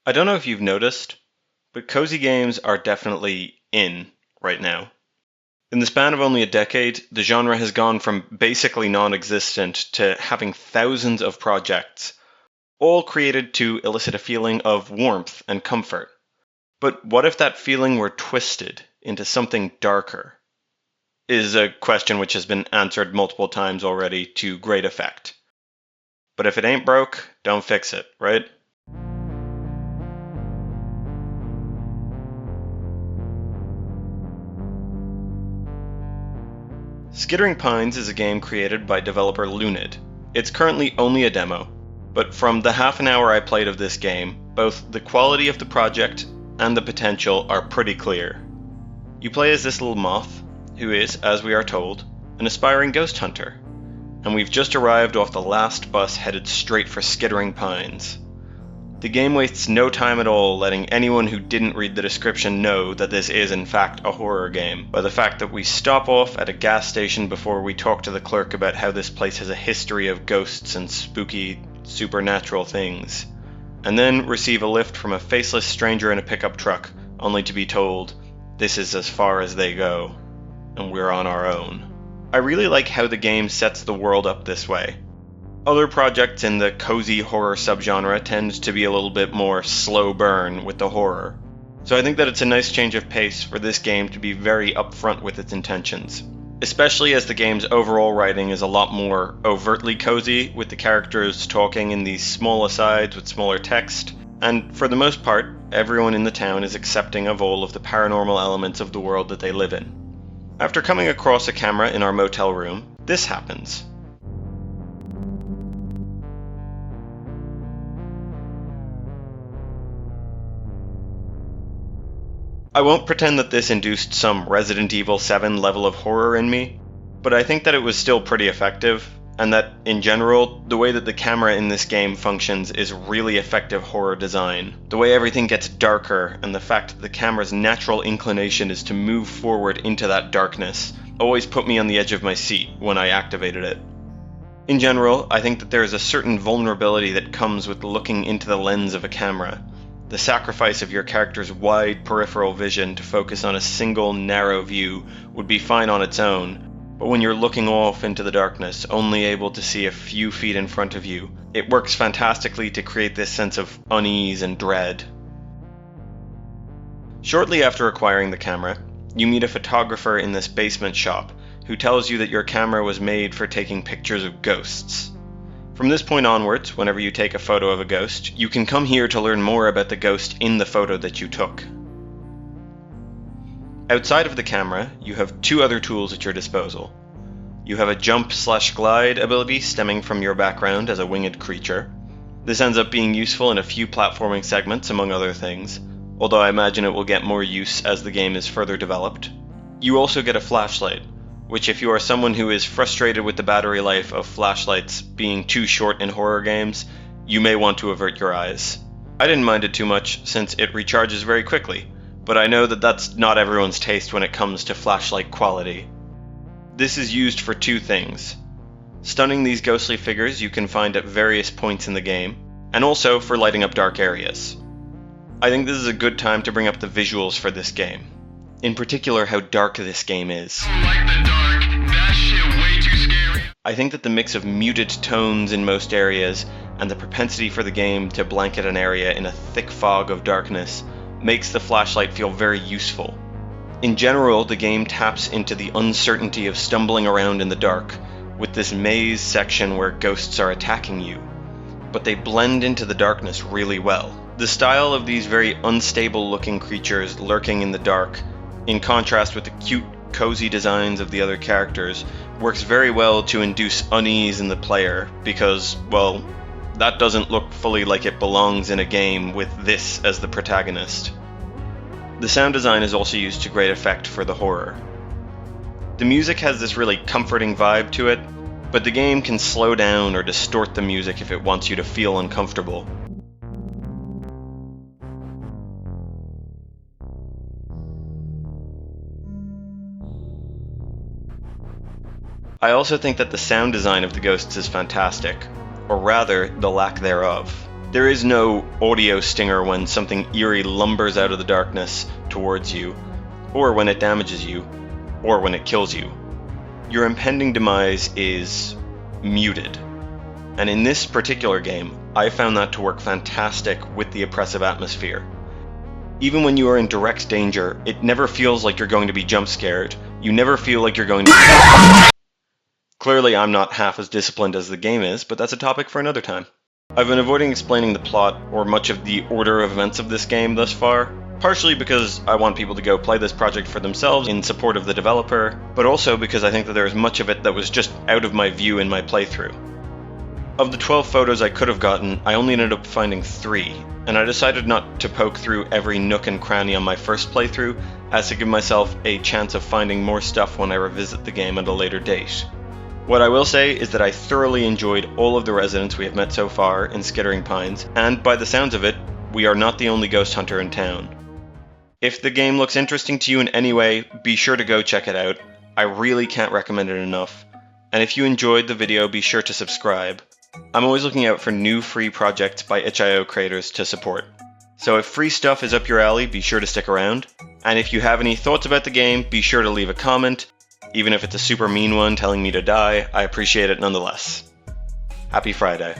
I don't know if you've noticed, but cozy games are definitely in right now. In the span of only a decade, the genre has gone from basically non-existent to having thousands of projects, all created to elicit a feeling of warmth and comfort. But what if that feeling were twisted into something darker? Is a question which has been answered multiple times already to great effect. But if it ain't broke, don't fix it, right? Skittering Pines is a game created by developer Lunid. It's currently only a demo, but from the half an hour I played of this game, both the quality of the project and the potential are pretty clear. You play as this little moth, who is, as we are told, an aspiring ghost hunter, and we've just arrived off the last bus headed straight for Skittering Pines. The game wastes no time at all letting anyone who didn't read the description know that this is in fact a horror game, by the fact that we stop off at a gas station before we talk to the clerk about how this place has a history of ghosts and spooky, supernatural things, and then receive a lift from a faceless stranger in a pickup truck, only to be told, this is as far as they go, and we're on our own. I really like how the game sets the world up this way. Other projects in the cozy horror subgenre tend to be a little bit more slow burn with the horror, so I think that it's a nice change of pace for this game to be very upfront with its intentions, especially as the game's overall writing is a lot more overtly cozy, with the characters talking in these small asides with smaller text, and for the most part, everyone in the town is accepting of all of the paranormal elements of the world that they live in. After coming across a camera in our motel room, this happens. I won't pretend that this induced some Resident Evil 7 level of horror in me, but I think that it was still pretty effective, and that, in general, the way that the camera in this game functions is really effective horror design. The way everything gets darker, and the fact that the camera's natural inclination is to move forward into that darkness, always put me on the edge of my seat when I activated it. In general, I think that there is a certain vulnerability that comes with looking into the lens of a camera. The sacrifice of your character's wide peripheral vision to focus on a single narrow view would be fine on its own, but when you're looking off into the darkness, only able to see a few feet in front of you, it works fantastically to create this sense of unease and dread. Shortly after acquiring the camera, you meet a photographer in this basement shop who tells you that your camera was made for taking pictures of ghosts. From this point onwards, whenever you take a photo of a ghost, you can come here to learn more about the ghost in the photo that you took. Outside of the camera, you have two other tools at your disposal. You have a jump/glide ability stemming from your background as a winged creature. This ends up being useful in a few platforming segments, among other things, although I imagine it will get more use as the game is further developed. You also get a flashlight, which if you are someone who is frustrated with the battery life of flashlights being too short in horror games, you may want to avert your eyes. I didn't mind it too much since it recharges very quickly, but I know that that's not everyone's taste when it comes to flashlight quality. This is used for two things: stunning these ghostly figures you can find at various points in the game, and also for lighting up dark areas. I think this is a good time to bring up the visuals for this game. In particular, how dark this game is. I think that the mix of muted tones in most areas and the propensity for the game to blanket an area in a thick fog of darkness makes the flashlight feel very useful. In general, the game taps into the uncertainty of stumbling around in the dark, with this maze section where ghosts are attacking you, but they blend into the darkness really well. The style of these very unstable looking creatures lurking in the dark, in contrast with the cute, cozy designs of the other characters, works very well to induce unease in the player, because, well, that doesn't look fully like it belongs in a game with this as the protagonist. The sound design is also used to great effect for the horror. The music has this really comforting vibe to it, but the game can slow down or distort the music if it wants you to feel uncomfortable. I also think that the sound design of the ghosts is fantastic, or rather, the lack thereof. There is no audio stinger when something eerie lumbers out of the darkness towards you, or when it damages you, or when it kills you. Your impending demise is muted. And in this particular game, I found that to work fantastic with the oppressive atmosphere. Even when you are in direct danger, it never feels like you're going to be jump scared. You never feel like you're going to be... Clearly, I'm not half as disciplined as the game is, but that's a topic for another time. I've been avoiding explaining the plot or much of the order of events of this game thus far, partially because I want people to go play this project for themselves in support of the developer, but also because I think that there is much of it that was just out of my view in my playthrough. Of the 12 photos I could have gotten, I only ended up finding 3, and I decided not to poke through every nook and cranny on my first playthrough, as to give myself a chance of finding more stuff when I revisit the game at a later date. What I will say is that I thoroughly enjoyed all of the residents we have met so far in Skittering Pines, and by the sounds of it, we are not the only ghost hunter in town. If the game looks interesting to you in any way, be sure to go check it out. I really can't recommend it enough. And if you enjoyed the video, be sure to subscribe. I'm always looking out for new free projects by itch.io creators to support. So if free stuff is up your alley, be sure to stick around. And if you have any thoughts about the game, be sure to leave a comment. Even if it's a super mean one telling me to die, I appreciate it nonetheless. Happy Friday.